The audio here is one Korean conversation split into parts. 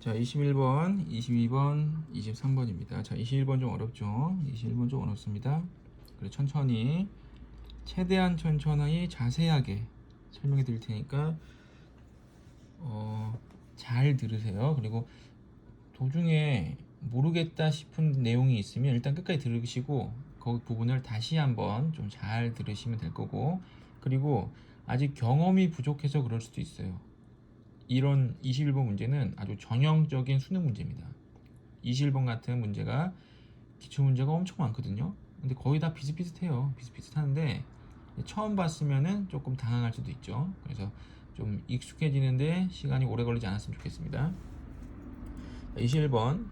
자, 21번, 22번, 23번입니다. 자, 21번 좀 어렵죠? 21번 좀 어렵습니다. 그리고 천천히, 최대한 천천히 자세하게 설명해 드릴 테니까 잘 들으세요. 그리고 도중에 모르겠다 싶은 내용이 있으면 일단 끝까지 들으시고 그 부분을 다시 한번 좀 잘 들으시면 될 거고, 그리고 아직 경험이 부족해서 그럴 수도 있어요. 이런 21번 문제는 아주 전형적인 수능 문제입니다. 21번 같은 문제가 기출 문제가 엄청 많거든요. 근데 거의 다 비슷비슷해요. 비슷비슷한데 처음 봤으면은 조금 당황할 수도 있죠. 그래서 좀 익숙해지는데 시간이 오래 걸리지 않았으면 좋겠습니다. 21번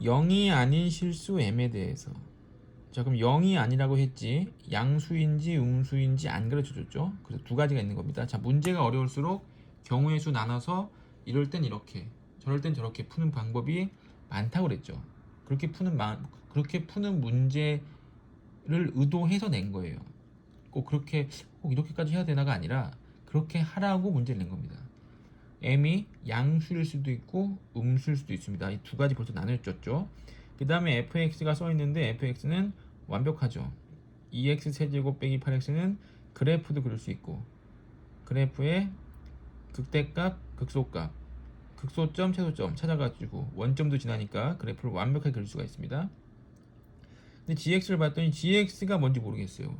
0이 아닌 실수 m에 대해서. 자, 그럼 0이 아니라고 했지 양수인지 음수인지 안 가르쳐줬죠. 그래서 두 가지가 있는 겁니다. 자, 문제가 어려울수록 경우의 수 나눠서 이럴 땐 이렇게, 저럴 땐 저렇게 푸는 방법이 많다고 그랬죠. 그렇게 푸는 문제를 의도해서 낸 거예요. 꼭 이렇게까지 해야 되나가 아니라 그렇게 하라고 문제를 낸 겁니다. m이 양수일 수도 있고 음수일 수도 있습니다. 이 두 가지 벌써 나눠졌죠. 그 다음에 fx가 써 있는데 fx는 완벽하죠. 2x 세제곱 빼기 8x는 그래프도 그릴 수 있고, 그래프의 극대값, 극소값, 극소점, 최소점 찾아가지고 원점도 지나니까 그래프를 완벽하게 그릴 수가 있습니다. 근데 gx를 봤더니 gx가 뭔지 모르겠어요.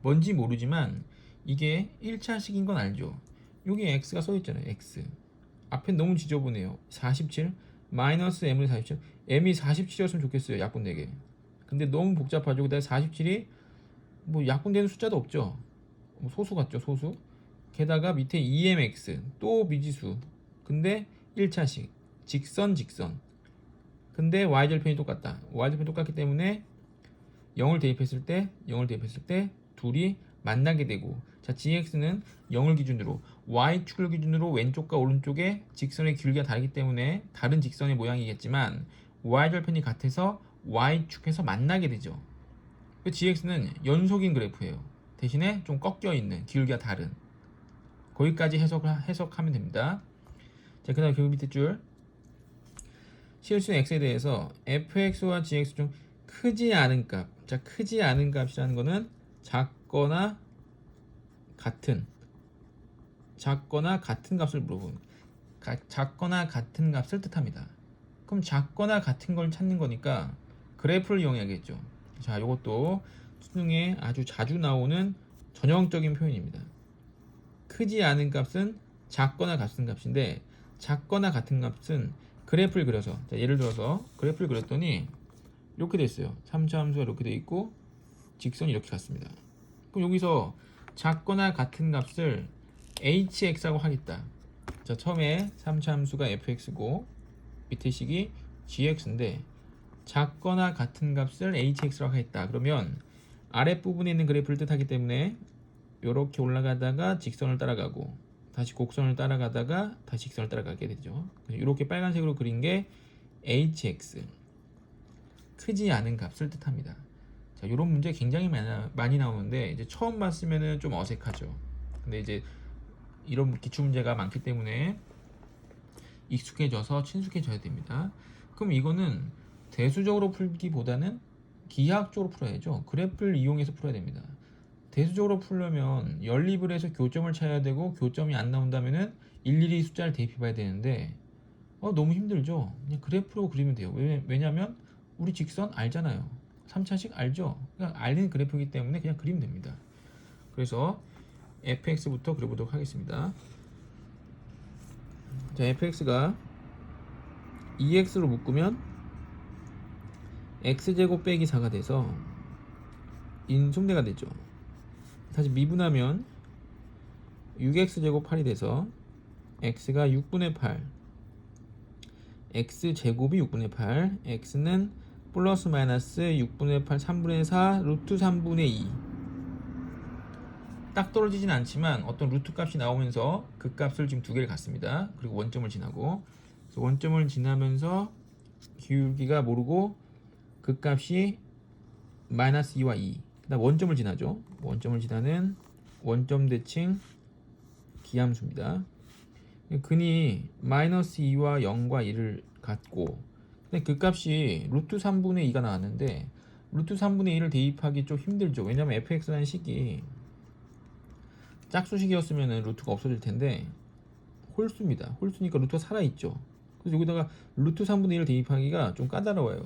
뭔지 모르지만 이게 1차식인 건 알죠. 여기 x가 써 있잖아요. x 앞에 너무 지저분해요. 47 마이너스 m을 47, m이 47이었으면 좋겠어요. 약분되게. 근데 너무 복잡하죠. 그다음에 47이 뭐 약분되는 숫자도 없죠. 뭐 소수 같죠, 소수. 게다가 밑에 EMX 또 미지수. 근데 1차식 직선. 근데 y절편이 똑같다. y절편이 똑같기 때문에 0을 대입했을 때 둘이 만나게 되고, 자, gx는 0을 기준으로 y축을 기준으로 왼쪽과 오른쪽의 직선의 길이가 다르기 때문에 다른 직선의 모양이겠지만 y절편이 같아서 y축에서 만나게 되죠. gx는 연속인 그래프예요. 대신에 좀 꺾여 있는, 길이가 다른. 거기까지 해석하면 됩니다. 자, 그 다음 그 밑에 줄 실수 x에 대해서 fx와 gx 중 크지 않은 값. 자, 크지 않은 값이라는 거는 작거나 같은 값을 물어보는, 작거나 같은 값을 뜻합니다. 그럼 작거나 같은 걸 찾는 거니까 그래프를 이용해야겠죠. 자, 이것도 수능에 아주 자주 나오는 전형적인 표현입니다. 크지 않은 값은 작거나 같은 값인데, 작거나 같은 값은 그래프를 그려서, 자, 예를 들어서 그래프를 그렸더니 이렇게 됐어요. 3차 함수가 이렇게 돼 있고 직선이 이렇게 갔습니다. 그럼 여기서 작거나 같은 값을 hx라고 하겠다. 자, 처음에 3차 함수가 fx고 밑에 식이 gx인데 작거나 같은 값을 hx라고 하겠다. 그러면 아랫부분에 있는 그래프를 뜻하기 때문에 이렇게 올라가다가 직선을 따라가고 다시 곡선을 따라가다가 다시 직선을 따라가게 되죠. 이렇게 빨간색으로 그린 게 hx, 크지 않은 값을 뜻합니다. 자, 이런 문제 굉장히 많이 나오는데 이제 처음 봤으면은 좀 어색하죠. 근데 이제 이런 기출 문제가 많기 때문에 익숙해져서 친숙해져야 됩니다. 그럼 이거는 대수적으로 풀기보다는 기하학적으로 풀어야죠. 그래프를 이용해서 풀어야 됩니다. 대수적으로 풀려면 연립을 해서 교점을 찾아야 되고, 교점이 안 나온다면은 일일이 숫자를 대입해 봐야 되는데 너무 힘들죠. 그냥 그래프로 그리면 돼요. 왜냐면 우리 직선 알잖아요. 3차식 알죠. 그냥 알는 그래프이기 때문에 그냥 그리면 됩니다. 그래서 fx부터 그려보도록 하겠습니다. 자, fx가 2x로 묶으면 x제곱 빼기 4가 돼서 인수분해가 되죠. 다시 미분하면 6x제곱 8이 돼서 x가 6분의 8, x제곱이 6분의 8, x는 플러스 마이너스 6분의 8, 3분의 4, 루트 3분의 2. 딱 떨어지진 않지만 어떤 루트 값이 나오면서 그 값을 지금 두 개를 갖습니다. 그리고 원점을 지나고, 그래서 원점을 지나면서 기울기가 모르고 그 값이 마이너스 2와 2. 그다음 원점을 지나죠. 원점을 지나는 원점 대칭 기함수입니다. 근이 마이너스 2와 0과 1을 같고, 근데 그 값이 루트 3분의 2가 나왔는데 루트 3분의 1을 대입하기 좀 힘들죠. 왜냐면 fx라는 식이 짝수식이었으면 루트가 없어질 텐데 홀수입니다. 홀수니까 루트가 살아있죠. 그래서 여기다가 루트 3분의 1을 대입하기가 좀 까다로워요.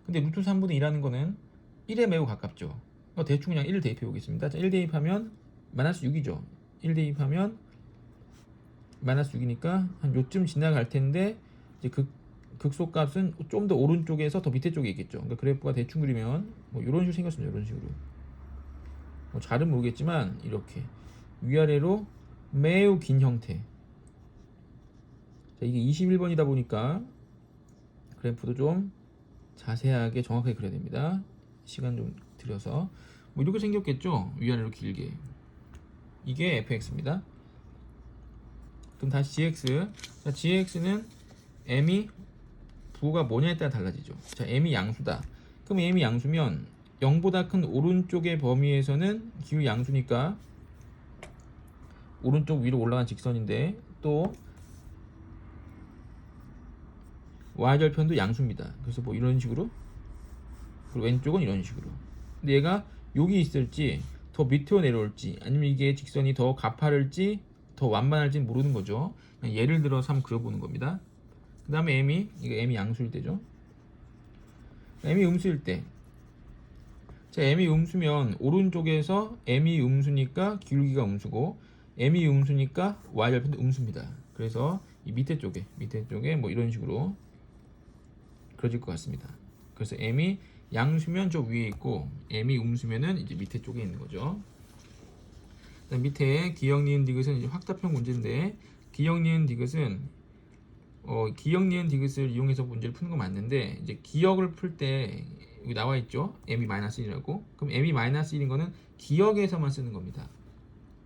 근데 루트 3분의 2라는 거는 1에 매우 가깝죠. 대충 그냥 1을 대입해 보겠습니다. 자, 1 대입하면 마이너스 6이죠. 1 대입하면 마이너스 6이니까 한 요쯤 지나갈 텐데 이제 극소값은 좀 더 오른쪽에서 더 밑에 쪽에 있겠죠. 그러니까 그래프가 대충 그리면 뭐 이런 식으로 생겼습니다. 이런 식으로. 뭐 잘은 모르겠지만 이렇게 위아래로 매우 긴 형태. 자, 이게 21번이다 보니까 그래프도 좀 자세하게 정확하게 그려야 됩니다. 시간 좀 들여서 뭐 이렇게 생겼겠죠. 위아래로 길게. 이게 fx입니다. 그럼 다시 gx. 자, gx는 m이 부호가 뭐냐에 따라 달라지죠. 자, m이 양수다. 그럼 m이 양수면 0보다 큰 오른쪽의 범위에서는 기울기 양수니까 오른쪽 위로 올라간 직선인데 또 y절편도 양수입니다. 그래서 뭐 이런 식으로, 그리고 왼쪽은 이런 식으로. 근데 얘가 여기 있을지 더 밑으로 내려올지 아니면 이게 직선이 더 가파를지 더 완만할지 모르는 거죠. 그냥 예를 들어서 한번 그려보는 겁니다. 그 다음에 이거 m이 양수일 때죠. m이 음수일 때, 자, m이 음수면 오른쪽에서 m이 음수니까 기울기가 음수고 m이 음수니까 y절편도 음수입니다. 그래서 이 밑에 쪽에 뭐 이런 식으로 그려질 것 같습니다. 그래서 m이 양수면 저 위에 있고 m이 음수면은 이제 밑에 쪽에 있는 거죠. 밑에 기역 니은 디귿은 이제 확답형 문제인데, 기역 니은 디귿은 기역 니은 디귿을 이용해서 문제를 푸는 건 맞는데, 이제 기역을 풀 때 여기 나와 있죠. m이 마이너스 1이라고. 그럼 m이 마이너스 1인 거는 기역에서만 쓰는 겁니다.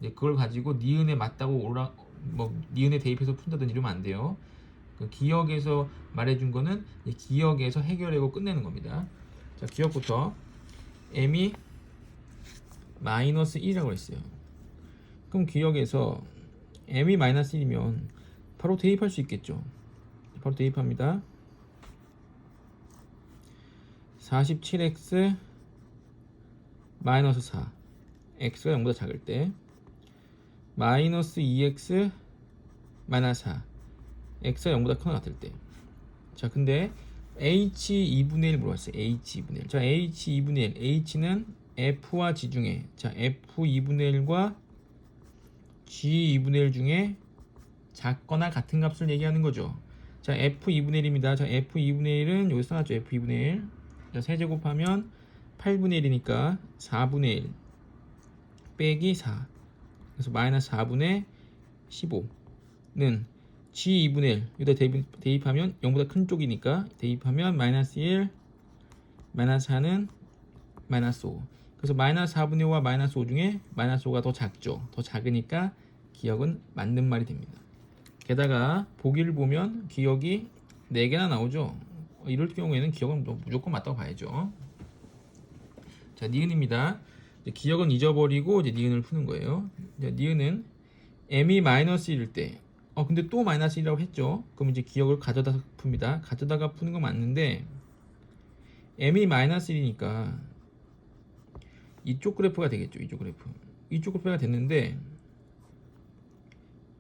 이제 그걸 가지고 니은에 맞다고 니은에 대입해서 푼다든지 이러면 안 돼요. 그 기역에서 말해준 거는 기역에서 해결하고 끝내는 겁니다. 자, 기역부터 m이 마이너스 1이라고 했어요. 그럼 기역에서 m이 마이너스 1이면 바로 대입할 수 있겠죠. 바로 대입합니다. 47x 마이너스 4, x가 0보다 작을 때, 마이너스 2x 마이너스 4, x가 0보다 크거나 같을 때. 자, 근데 h2분의 1 물어봤어요. h2분의 1. 자, h2분의 1. h는 f와 g 중에, 자, f2분의 1과 g2분의 1 중에 작거나 같은 값을 얘기하는 거죠. 자, f2분의 1입니다. 자, f2분의 1은 여기 써놨죠. f2분의 1. 자, 세제곱하면 8분의 1이니까 4분의 1 빼기 4. 그래서 마이너스 4분의 15는 g2분의 1. 여기다 대입하면 0보다 큰 쪽이니까 대입하면 마이너스 1, 마이너스 4는 마이너스 5. 그래서 마이너스 4분의 5와 마이너스 5 중에 마이너스 5가 더 작죠. 더 작으니까 기역은 맞는 말이 됩니다. 게다가 보기를 보면 기역이 4개나 나오죠. 이럴 경우에는 기역은 무조건 맞다고 봐야죠. 자, 니은입니다. 기역은 잊어버리고 이제 니은을 푸는 거예요. 니은은 m이 마이너스 1일 때, 근데 또 마이너스 1이라고 했죠. 그럼 이제 기역을 가져다 풉니다. 가져다가 푸는 건 맞는데 m이 마이너스 1이니까 이쪽 그래프가 되겠죠. 이쪽 그래프가 됐는데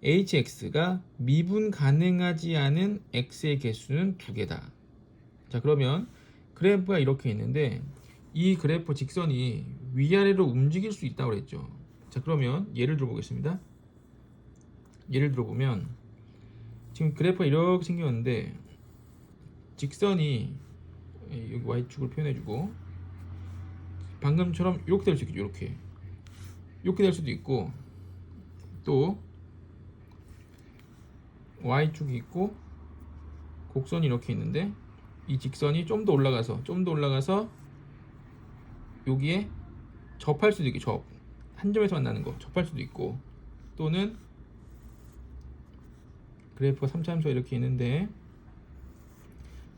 hx가 미분 가능하지 않은 x의 개수는 2개다. 자, 그러면 그래프가 이렇게 있는데 이 그래프 직선이 위아래로 움직일 수 있다고 그랬죠. 자, 그러면 예를 들어 보겠습니다. 예를 들어 보면 지금 그래프가 이렇게 생겼는데 직선이 여기 y축을 표현해주고 방금처럼 이렇게 될 수 있겠죠. 이렇게 될 수도 있고, 또 y축이 있고 곡선이 이렇게 있는데 이 직선이 좀 더 올라가서 여기에 접할 수도 있고, 한 점에서 만나는 거 접할 수도 있고, 또는 그래프가 3차함수가 이렇게 있는데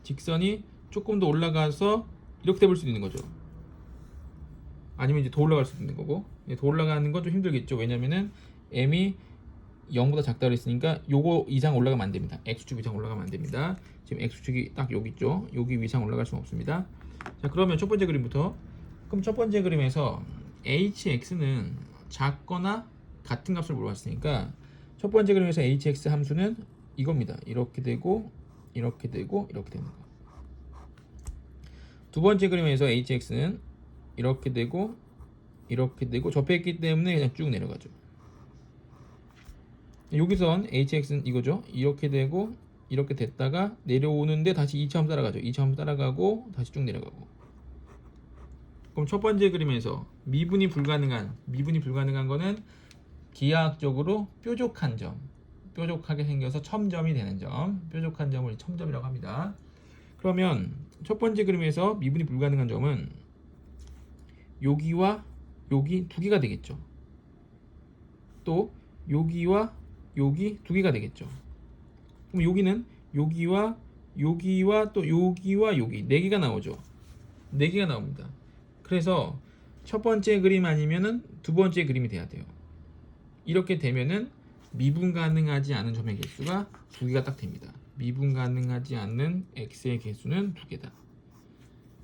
직선이 조금 더 올라가서 이렇게 돼볼 수도 있는 거죠. 아니면 이제 더 올라갈 수도 있는 거고. 더 올라가는 건 좀 힘들겠죠. 왜냐면은 m이 0보다 작다고 했으니까 요거 이상 올라가면 안 됩니다. x축 이상 올라가면 안 됩니다. 지금 x축이 딱 여기 있죠. 여기 이상 올라갈 수는 없습니다. 자, 그러면 첫 번째 그림부터. 그럼 첫 번째 그림에서 hx는 작거나 같은 값을 물어봤으니까 첫 번째 그림에서 hx 함수는 이겁니다. 이렇게 되고 이렇게 되고 이렇게 되는 거. 두 번째 그림에서 hx는 이렇게 되고 이렇게 되고 접했기 때문에 그냥 쭉 내려가죠. 여기선 hx는 이거죠. 이렇게 되고 이렇게 됐다가 내려오는데 다시 2차함 따라가죠. 2차함 따라가고 다시 쭉 내려가고. 그럼 첫 번째 그림에서 미분이 불가능한 거는 기하학적으로 뾰족한 점, 뾰족하게 생겨서 첨점이 되는 점, 뾰족한 점을 첨점이라고 합니다. 그러면 첫 번째 그림에서 미분이 불가능한 점은 여기와 여기 두 개가 되겠죠. 또 여기와 여기 두 개가 되겠죠. 그럼 여기는 여기와 여기와 또 여기와 여기 네 개가 나오죠. 네 개가 나옵니다. 그래서 첫 번째 그림 아니면은 두 번째 그림이 돼야 돼요. 이렇게 되면은 미분 가능하지 않은 점의 개수가 두 개가 딱 됩니다. 미분 가능하지 않는 x의 개수는 두 개다.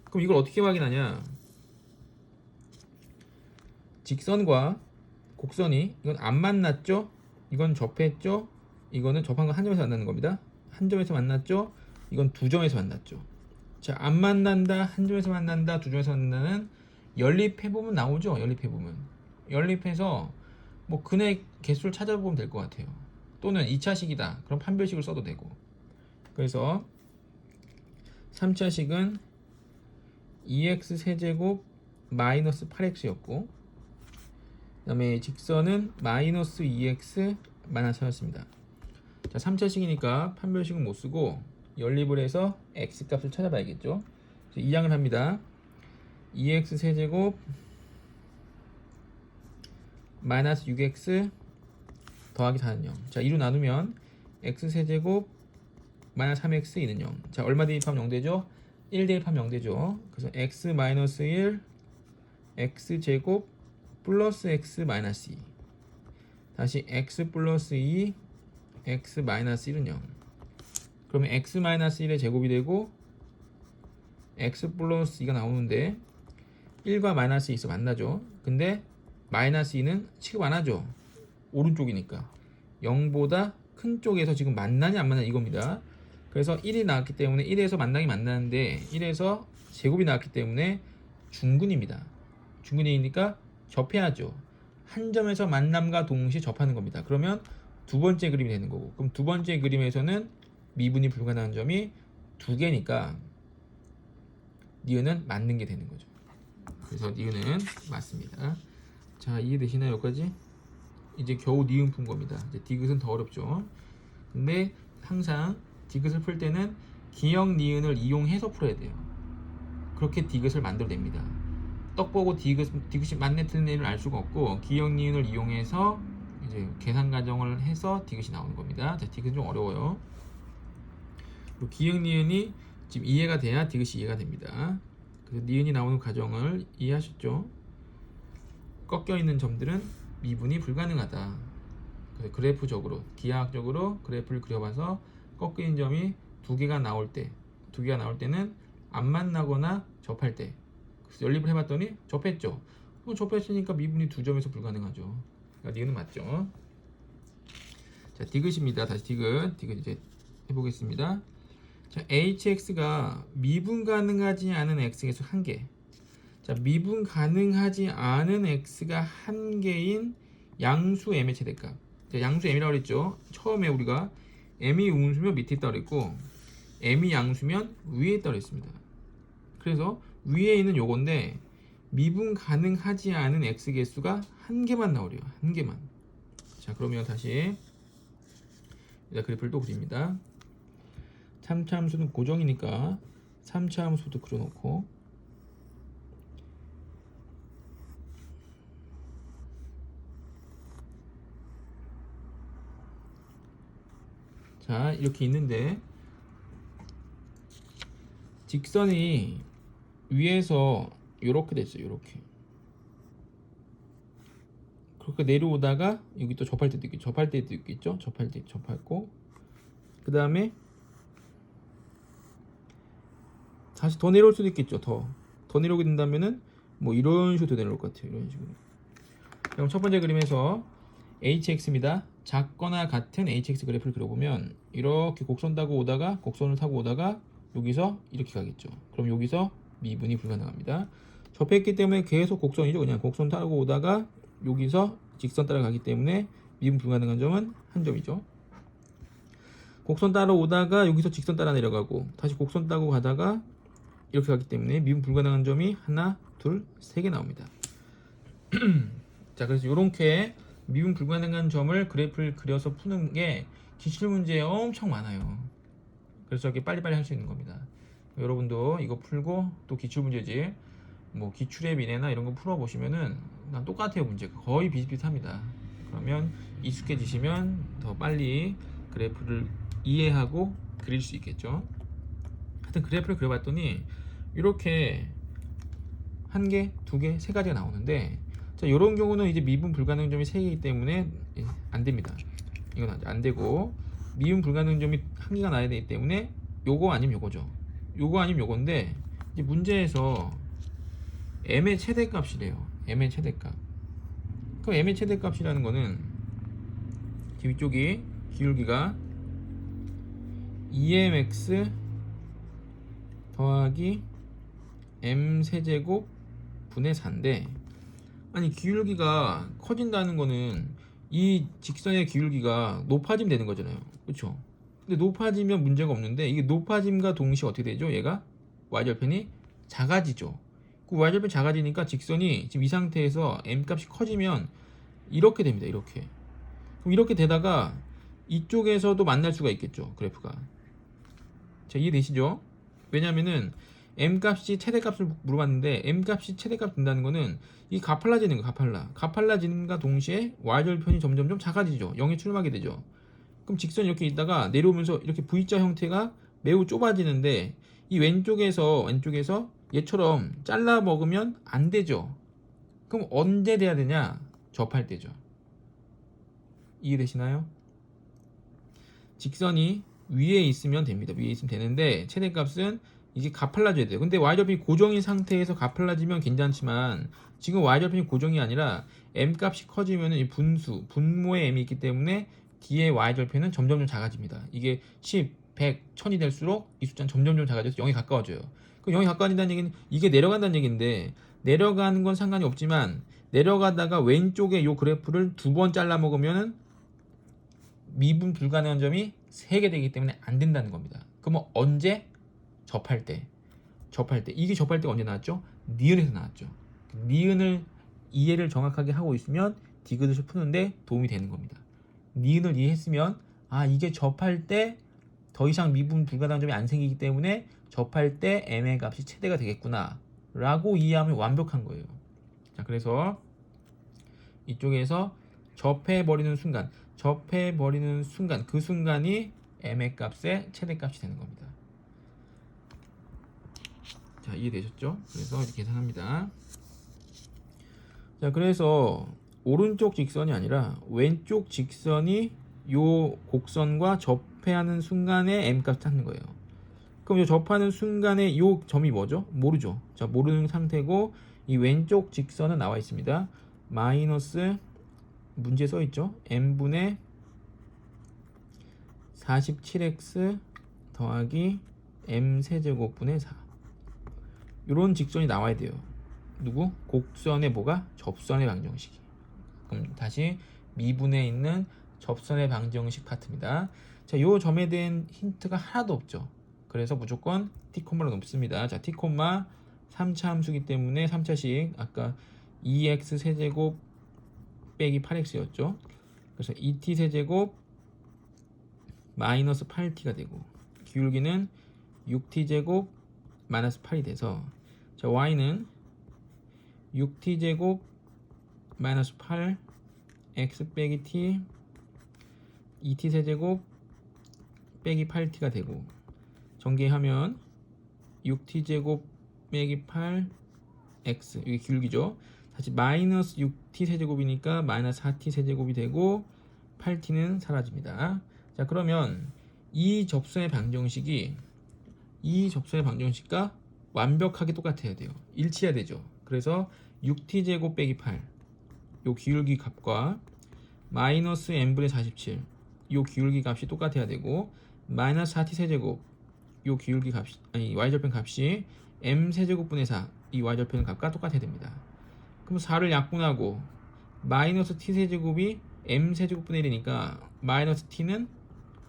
그럼 이걸 어떻게 확인하냐? 직선과 곡선이 이건 안 만났죠? 이건 접했죠? 이거는 접한 건 한 점에서 만나는 겁니다. 한 점에서 만났죠? 이건 두 점에서 만났죠. 자, 안 만난다, 한 점에서 만난다, 두 점에서 만난다는 연립해보면 나오죠. 연립해보면 연립해서 뭐 근의 개수를 찾아보면 될 것 같아요. 또는 2차식이다. 그럼 판별식을 써도 되고. 그래서 3차식은 2x 세제곱 마이너스 8x였고 그 다음에 직선은 마이너스 2x 마이너스 4였습니다. 자, 3차식이니까 판별식은 못 쓰고 연립을 해서 x 값을 찾아봐야겠죠. 2항을 합니다. 2x 세제곱 마이너스 6x 더하기 4는 0. 자, 2로 나누면 x 세제곱 마이너스 3x 2는 0. 자, 얼마 대입하면 0되죠? 1 대입하면 0되죠. 그래서 x 마이너스 1 x 제곱 플러스 x 마이너스 2 다시 x 플러스 2 x 마이너스 1은 0. 그러면 x 마이너스 1의 제곱이 되고 x 플러스 2가 나오는데 1과 마이너스 2 있어 만나죠. 근데 마이너스 2는 취급 안 하죠. 오른쪽이니까 0보다 큰 쪽에서 지금 만나냐 안 만나냐 이겁니다. 그래서 1이 나왔기 때문에 1에서 만나긴 만나는데 1에서 제곱이 나왔기 때문에 중근입니다. 중근이니까 접해야죠. 한 점에서 만남과 동시에 접하는 겁니다. 그러면 두 번째 그림이 되는 거고, 그럼 두 번째 그림에서는 미분이 불가능한 점이 두 개니까 니은은 맞는 게 되는 거죠. 그래서 니은은 맞습니다. 자, 이해되시나요? 여기까지? 이제 겨우 니은 푼 겁니다. 이제 디귿은 더 어렵죠. 근데 항상 디귿을 풀 때는 기역 니은을 이용해서 풀어야 돼요. 그렇게 디귿을 만들어냅니다. 떡 보고 디귿이 맞네 틀리네를 알 수가 없고 기역 니은을 이용해서 이제 계산 과정을 해서 디귿이 나오는 겁니다. 자, 디귿은 좀 어려워요. 그리고 기역 니은이 지금 이해가 돼야 디귿이 이해가 됩니다. 그래서 니은이 나오는 과정을 이해하셨죠? 꺾여 있는 점들은 미분이 불가능하다. 그래서 그래프적으로 기하학적으로 그래프를 그려봐서 꺾인 점이 두 개가 나올 때는 안 만나거나 접할 때. 그래서 연립을 해봤더니 접했죠. 그럼 접했으니까 미분이 두 점에서 불가능하죠. 그러니까 니은은 맞죠. 자, 디귿입니다. 다시 디귿 이제 해보겠습니다. 자, hx가 미분 가능하지 않은 x계수 1개. 자, 미분 가능하지 않은 x가 한 개인 양수 m의 최대값. 자, 양수 m이라고 그랬죠. 처음에 우리가 m이 음수면 밑에 있다고 그랬고 m이 양수면 위에 있다고 그랬습니다. 그래서 위에 있는 요건데 미분 가능하지 않은 x 개수가 한 개만 나오래요. 한 개만. 자, 그러면 다시 그래프를 또 그립니다. 3차 함수는 고정이니까 3차 함수도 그려놓고 자, 이렇게 있는데 직선이 위에서 이렇게 됐어요. 이렇게. 그렇게 내려오다가 여기 또 접할 때도 있겠죠. 접할 때도 있겠죠. 접할 때 접했고 그 다음에 다시 더 내려올 수도 있겠죠. 더 내려오게 된다면은 뭐 이런 식으로 내려올 것 같아요. 이런 식으로. 그럼 첫 번째 그림에서 hx입니다. 작거나 같은 hx 그래프를 그려보면 이렇게 곡선 타고 오다가 곡선을 타고 오다가 여기서 이렇게 가겠죠. 그럼 여기서 미분이 불가능합니다. 접했기 때문에 계속 곡선이죠. 그냥 곡선 타고 오다가 여기서 직선 따라가기 때문에 미분 불가능한 점은 한 점이죠. 곡선 따라 오다가 여기서 직선 따라 내려가고 다시 곡선 타고 가다가 이렇게 가기 때문에 미분 불가능한 점이 하나, 둘, 세 개 나옵니다. 자, 그래서 이렇게 미분 불가능한 점을 그래프를 그려서 푸는 게 기출 문제에 엄청 많아요. 그래서 이렇게 빨리빨리 할 수 있는 겁니다. 여러분도 이거 풀고 또 기출 문제집 뭐 기출의 미래나 이런 거 풀어 보시면은 난 똑같아요. 문제가 거의 비슷비슷합니다. 그러면 익숙해지시면 더 빨리 그래프를 이해하고 그릴 수 있겠죠. 하여튼 그래프를 그려봤더니 이렇게 한 개, 두 개, 세 가지가 나오는데 자, 이런 경우는 이제 미분 불가능 점이 세 개이기 때문에 안 됩니다. 이건 안 되고 미분 불가능 점이 한 개가 나야 되기 때문에 요거 아니면 요거죠. 요거 아니면 요건데 이제 문제에서 m의 최대값이래요. m의 최대값. 그 m의 최대값이라는 거는 위쪽이 기울기가 2mx 더하기 m 세제곱 분의 4인데 아니 기울기가 커진다는 거는 이 직선의 기울기가 높아지면 되는 거잖아요. 그렇죠? 근데 높아지면 문제가 없는데 이게 높아짐과 동시에 어떻게 되죠? 얘가 y절편이 작아지죠. 그 y절편이 작아지니까 직선이 지금 이 상태에서 m 값이 커지면 이렇게 됩니다. 이렇게. 그럼 이렇게 되다가 이쪽에서도 만날 수가 있겠죠. 그래프가. 자, 이해되시죠? 왜냐면은 m 값이 최대값을 물어봤는데 m 값이 최대값 된다는 거는 이 가팔라지는 거 가팔라지는과 동시에 y절편이 점점점 작아지죠. 0에 출마하게 되죠. 그럼 직선이 이렇게 있다가 내려오면서 이렇게 V자 형태가 매우 좁아지는데 이 왼쪽에서 얘처럼 잘라 먹으면 안 되죠. 그럼 언제 돼야 되냐? 접할 때죠. 이해되시나요? 직선이 위에 있으면 됩니다. 위에 있으면 되는데 최대값은 이제 가팔라져야 돼요. 근데 y절편이 고정인 상태에서 가팔라지면 괜찮지만 지금 y절편이 고정이 아니라 m 값이 커지면 이 분모의 m이 있기 때문에 뒤에 y절편은 점점점 작아집니다. 이게 10, 100, 1000이 될수록 이 숫자는 점점점 작아져서 0에 가까워져요. 그럼 0이 가까워진다는 얘기는 이게 내려간다는 얘기인데 내려가는 건 상관이 없지만 내려가다가 왼쪽에 이 그래프를 두 번 잘라 먹으면 미분 불가능한 점이 3개 되기 때문에 안 된다는 겁니다. 그러면 언제? 접할 때. 이게 접할 때가 언제 나왔죠? 니은에서 나왔죠. 니은을 이해를 정확하게 하고 있으면 디귿을 푸는데 도움이 되는 겁니다. 니은을 이해했으면 아 이게 접할 때 더 이상 미분 불가능한 점이 안 생기기 때문에 접할 때 m의 값이 최대가 되겠구나 라고 이해하면 완벽한 거예요. 자, 그래서 이쪽에서 접해버리는 순간 그 순간이 m의 값의 최대값이 되는 겁니다. 자, 이해되셨죠? 그래서 이렇게 계산합니다. 자, 그래서 오른쪽 직선이 아니라 왼쪽 직선이 요 곡선과 접해하는 순간에 m 값 찾는 거예요. 그럼 요 접하는 순간에 요 점이 뭐죠? 모르죠. 자, 모르는 상태고 이 왼쪽 직선은 나와 있습니다. 마이너스 문제 써 있죠? m분의 47x 더하기 m 세제곱분의 4 이런 직선이 나와야 돼요. 누구? 곡선의 뭐가? 접선의 방정식이. 그럼 다시 미분에 있는 접선의 방정식 파트입니다. 자, 요 점에 대한 힌트가 하나도 없죠. 그래서 무조건 T콤마로 놓습니다. 자, T콤마 3차 함수기 때문에 3차식 아까 2x 세제곱 빼기 8x였죠. 그래서 2t 세제곱 마이너스 8t가 되고 기울기는 6t 제곱 마이너스 8이 돼서 자, y는 6t 제곱 마이너스 8 x 빼기 t 2t 세제곱 빼기 8t가 되고 전개하면 6t 제곱 빼기 8 x 이게 기울기죠. 다시 마이너스 6t 세제곱이니까 마이너스 4t 세제곱이 되고 8t는 사라집니다. 자, 그러면 이 접선의 방정식과 완벽하게 똑같아야 돼요. 일치해야 되죠. 그래서 6t 제곱 빼기 8, 요 기울기 값과 마이너스 n분의 47, 요 기울기 값이 똑같아야 되고, 마이너스 4t 세제곱, 요 기울기 값이, 아니 y절편 값이 m 세제곱분의 4, 이 y절편 값과 똑같아야 됩니다. 그럼 4를 약분하고 마이너스 t 세제곱이 m 세제곱분의 1이니까 마이너스 t는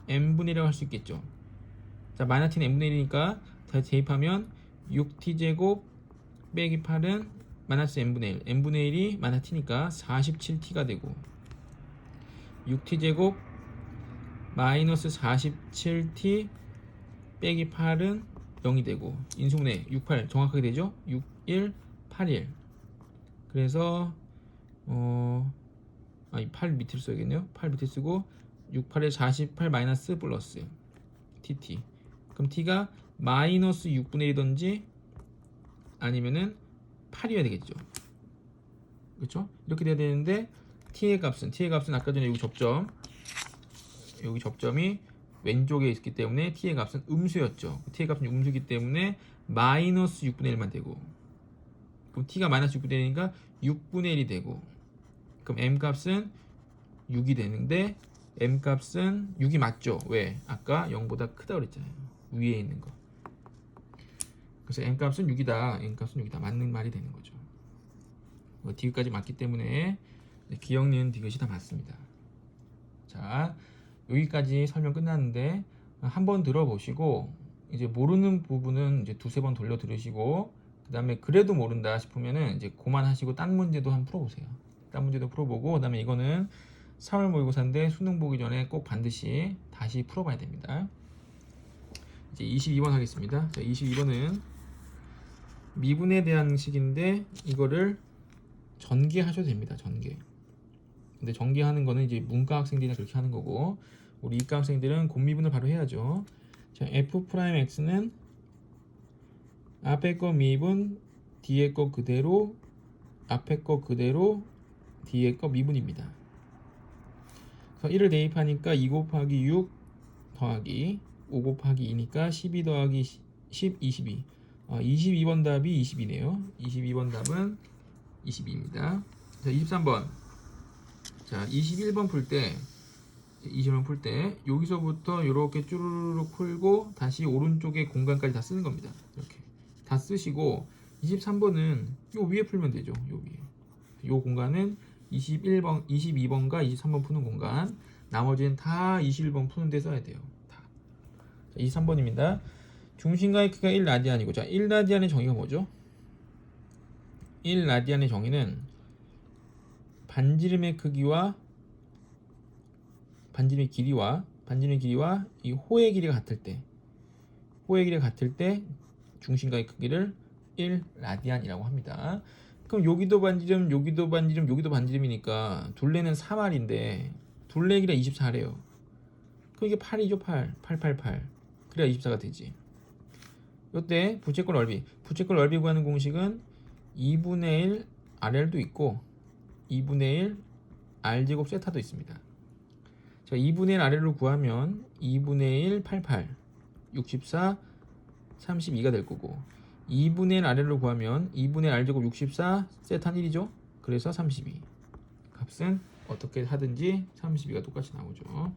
m분의 1이라고 할 수 있겠죠. 자, 마이너스 t는 m분의 1이니까 다시 대입하면 6t 제곱 빼기 8은 마이너스 n분의 1, n분의 1이 마이너스 t니까 47t가 되고, 6t 제곱 마이너스 47t 빼기 8은 0이 되고, 인수분해 6, 8 정확하게 되죠? 6, 1, 8, 1. 그래서 8 밑을 써야겠네요. 8 밑에 쓰고 6, 8에 48 마이너스 플러스 tt. 그럼 t가 마이너스 6분의 1이든지 아니면은 8이어야 되겠죠. 그렇죠? 이렇게 돼야 되는데 t의 값은 아까 전에 여기 접점이 왼쪽에 있기 때문에 t의 값은 음수였죠. t의 값은 음수이기 때문에 마이너스 6분의 1만 되고, 그럼 t가 마이너스 6분의 1이니까 6분의 1이 되고, 그럼 m 값은 6이 되는데 m 값은 6이 맞죠? 왜? 아까 0보다 크다고 그랬잖아요. 위에 있는 거. 그래서 m 값은 6이다. 맞는 말이 되는 거죠. 디귿까지 맞기 때문에 기억, 니은, 디귿이 다 맞습니다. 자, 여기까지 설명 끝났는데 한번 들어보시고 이제 모르는 부분은 이제 두세 번 돌려 들으시고, 그 다음에 그래도 모른다 싶으면은 이제 그만하시고 딴 문제도 한번 풀어보세요. 딴 문제도 풀어보고, 그 다음에 이거는 3월 모의고사인데 수능 보기 전에 꼭 반드시 다시 풀어봐야 됩니다. 이제 22번 하겠습니다. 자, 22번은 미분에 대한 식인데 이거를 전개하셔도 됩니다. 전개. 근데 전개하는 거는 이제 문과 학생들이나 그렇게 하는 거고, 우리 이과 학생들은 곱미분을 바로 해야죠. 자, f'x는 앞에 거 미분, 뒤에 거 그대로, 앞에 거 그대로, 뒤에 거 미분입니다. 그래서 1을 대입하니까 2 곱하기 6 더하기 5 곱하기 2니까 12 더하기 10, 22. 22번 답이 22네요. 22번 답은 22입니다. 자, 23번. 자, 21번 풀 때 여기서부터 이렇게 쭈루룩 풀고 다시 오른쪽에 공간까지 다 쓰는 겁니다. 이렇게 다 쓰시고, 23번은 요 위에 풀면 되죠. 요 위에. 요 공간은 22번과 23번 푸는 공간, 나머지는 다 21번 푸는 데 써야 돼요. 다. 자, 23번입니다. 중심각의 크기가 1라디안이고, 자, 1라디안의 정의가 뭐죠? 1라디안의 정의는 반지름의 길이와 이 호의 길이가 같을 때 중심각의 크기를 1라디안이라고 합니다. 그럼 여기도 반지름이니까 둘레는 3r인데 둘레 길이가 24래요. 그럼 이게 8이죠. 8. 그래야 24가 되지. 이때 부채꼴 넓이 구하는 공식은 2분의 1 RL도 있고 2분의 1 R제곱 세타도 있습니다. 자, 2분의 1 RL로 구하면 2분의 1 88 64 32가 될 거고, 2분의 1 RL로 구하면 2분의 R제곱 64 세타는 1이죠. 그래서 32. 값은 어떻게 하든지 32가 똑같이 나오죠.